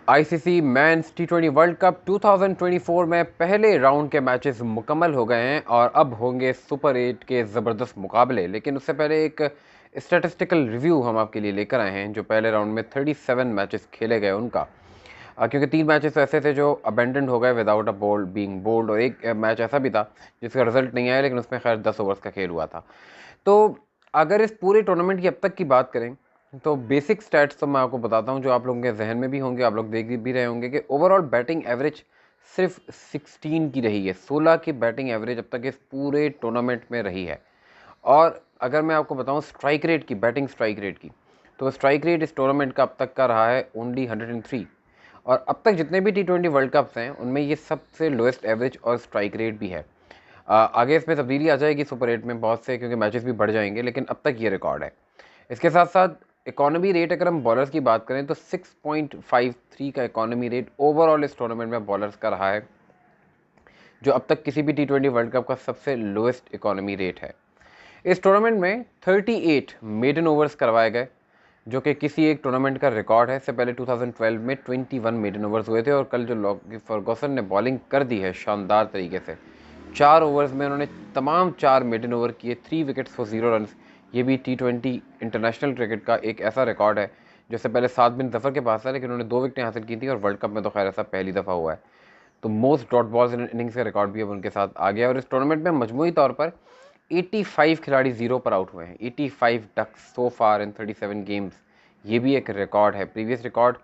ICC men's टी20 world cup 2024 में पहले round के मैचेस मुकम्मल हो गए हैं और अब होंगे सुपर 8 के ज़बरदस्त मुकाबले। लेकिन उससे पहले एक स्टैटिस्टिकल रिव्यू हम आपके लिए लेकर आए हैं जो पहले राउंड में 37 मैचेस खेले गए उनका। क्योंकि 3 मैचेस ऐसे थे जो अबेंडन हो गए without a ball being bold, और एक मैच ऐसा भी था जिसका रिजल्ट नहीं आया, लेकिन उसमें खैर 10 ओवर्स का खेल हुआ था। तो अगर इस पूरे टूर्नामेंट की अब तक की बात करें तो बेसिक स्टैट्स तो मैं आपको बताता हूं जो आप लोगों के जहन में भी होंगे, आप लोग देख भी रहे होंगे कि ओवरऑल बैटिंग एवरेज सिर्फ 16 की रही है। 16 की बैटिंग एवरेज अब तक इस पूरे टूर्नामेंट में रही है। और अगर मैं आपको बताऊं स्ट्राइक रेट की, बैटिंग स्ट्राइक रेट की, तो स्ट्राइक रेट इस टूर्नामेंट का अब तक का रहा है ओनली 103। और अब तक जितने भी टी20 वर्ल्ड कप्स हैं उनमें ये सबसे लोएस्ट एवरेज और स्ट्राइक रेट भी है। आगे इसमें तब्दीली आ जाएगी सुपर 8 में बहुत से, क्योंकि मैचेस भी बढ़ जाएंगे, लेकिन अब तक ये रिकॉर्ड है। इसके साथ साथ इकोनॉमी रेट अगर हम बॉलर्स की बात करें तो 6.53 का इकोनॉमी रेट ओवरऑल इस टूर्नामेंट में बॉलर्स का रहा है, जो अब तक किसी भी टी20 वर्ल्ड कप का सबसे लोएस्ट इकोनॉमी रेट है। इस टूर्नामेंट में 38 मेडन ओवर्स करवाए गए, जो कि किसी एक टूर्नामेंट का रिकॉर्ड है। इससे पहले 2012 में 21 मेडन ओवर्स हुए थे, और कल जो लॉकी फर्गुसन ने बॉलिंग कर दी है शानदार तरीके से, 4 ओवर्स में उन्होंने तमाम 4 मेडन ओवर किए, 3 विकेट्स फॉर 0 रन। ये भी टी20 इंटरनेशनल क्रिकेट का एक ऐसा रिकॉर्ड है जिससे पहले 7 बिन जफर के पास था, लेकिन उन्होंने 2 विकेटें हासिल की थी, और वर्ल्ड कप में तो खैर ऐसा पहली दफ़ा हुआ है। तो most dot balls in innings का रिकॉर्ड भी अब उनके साथ आ गया। और इस टूर्नामेंट में मजमूई तौर पर 85 खिलाड़ी जीरो पर आउट हुए हैं, 85 डक्स सो फार इन 37 गेम्स। ये भी एक रिकॉर्ड है, प्रीवियस रिकॉर्ड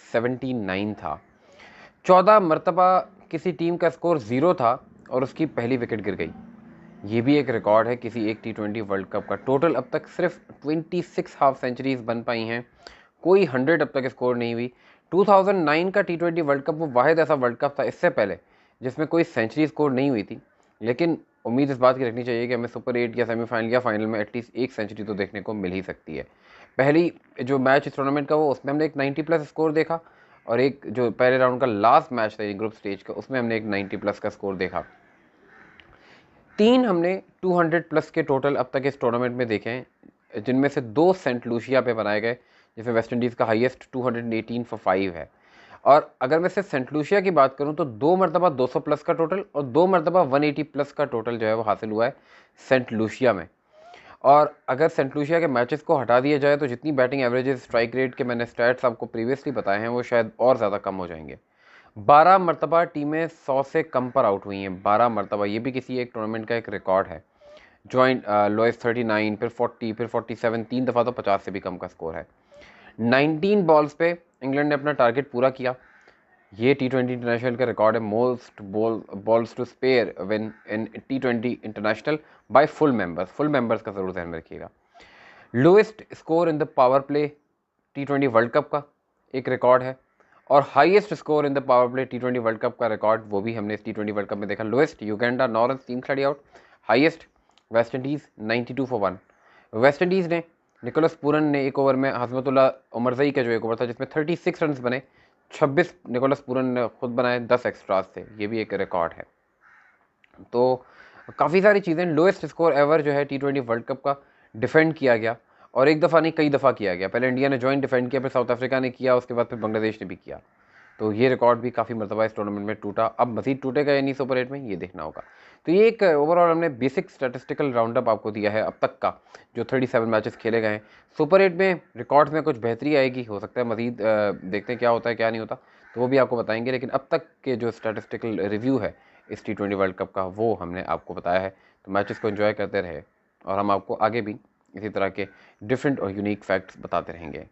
79 था। 14 मरतबा किसी टीम का स्कोर 0 था और उसकी पहली विकेट गिर गई। ये भी एक रिकॉर्ड है किसी एक टी20 वर्ल्ड कप का। टोटल अब तक सिर्फ 26 हाफ सेंचुरीज बन पाई हैं, कोई 100 अब तक स्कोर नहीं हुई। 2009 का टी20 वर्ल्ड कप वो वाहिद ऐसा वर्ल्ड कप था इससे पहले जिसमें कोई सेंचुरी स्कोर नहीं हुई थी। लेकिन उम्मीद इस बात की रखनी चाहिए कि हमें सुपर 8 या सेमीफाइनल या फाइनल में एटलीस्ट एक सेंचुरी तो देखने को मिल ही सकती है। पहली जो मैच इस टूर्नामेंट का वो उसमें हमने एक 90 प्लस स्कोर देखा, और एक जो पहले राउंड का लास्ट मैच था ग्रुप स्टेज का उसमें हमने एक 90 प्लस का स्कोर देखा। 3 हमने 200 प्लस के टोटल अब तक इस टूर्नामेंट में देखे हैं, जिनमें से 2 सेंट लूसिया पे बनाए गए, जिसमें वेस्ट इंडीज़ का हाईएस्ट 218 फॉर 5 है। और अगर मैं सिर्फ सेंट लूसिया की बात करूं तो 2 मरतबा 200 प्लस का टोटल और 2 मरतबा 180 प्लस का टोटल जो है वो हासिल हुआ है सेंट लूसिया में। और अगर सेंट लूसिया के मैचेस को हटा दिया जाए तो जितनी बैटिंग एवरेजेस, स्ट्राइक रेट के मैंने स्टैट्स आपको प्रीवियसली बताए हैं वो शायद और ज़्यादा कम हो जाएंगे। 12 मरतबा टीमें 100 से कम पर आउट हुई हैं, 12 मरतबा। ये भी किसी एक टूर्नामेंट का एक रिकॉर्ड है। जॉइंट लोएस्ट 39, फिर 40, फिर 47, 3 दफ़ा तो 50 से भी कम का स्कोर है। 19 बॉल्स पे इंग्लैंड ने अपना टारगेट पूरा किया। ये टी20 इंटरनेशनल का रिकॉर्ड है, most balls to spare win in टी20 international by full members. Full members का जरूर ध्यान में रखिएगा। Lowest score in the power play टी20 वर्ल्ड कप का एक रिकॉर्ड है, और highest score in the power play टी20 वर्ल्ड कप का रिकॉर्ड वो भी हमने इस टी20 वर्ल्ड कप में देखा। लोएस्ट युगांडा 9 रन 3 खिलाड़ी out, highest West Indies 92 for 1। West Indies ने निकोलस पूरन ने एक ओवर में हजमतुल्ला उमरजई का जो एक ओवर था जिसमें 36 रन बने, 26 निकोलस पूरन ने खुद बनाए, 10 एक्स्ट्रास थे। ये भी एक रिकॉर्ड है। तो काफ़ी सारी चीज़ें। लोएस्ट स्कोर एवर जो है टी20 वर्ल्ड कप का डिफेंड किया गया, और एक दफ़ा नहीं कई दफ़ा किया गया। पहले इंडिया ने जॉइंट डिफेंड किया, फिर साउथ अफ्रीका ने किया, उसके बाद फिर बांग्लादेश ने भी किया। तो ये रिकॉर्ड भी काफ़ी मरतबा इस टूर्नामेंट में टूटा। अब मजीद टूटेगा या नहीं सुपर 8 में, ये देखना होगा। तो ये एक ओवरऑल हमने बेसिक स्टैटिस्टिकल राउंडअप आपको दिया है अब तक का, जो 37 मैचेस खेले गए हैं। सुपर 8 में रिकॉर्ड्स में कुछ बेहतरी आएगी, हो सकता है मजीद देखते हैं क्या होता है क्या नहीं होता, तो वो भी आपको बताएंगे। लेकिन अब तक के जो स्टैटिस्टिकल रिव्यू है इस टी20 वर्ल्ड कप का वो हमने आपको बताया है। तो मैचेस को एंजॉय करते रहे, और हम आपको आगे भी इसी तरह के डिफरेंट और यूनिक फैक्ट्स बताते रहेंगे।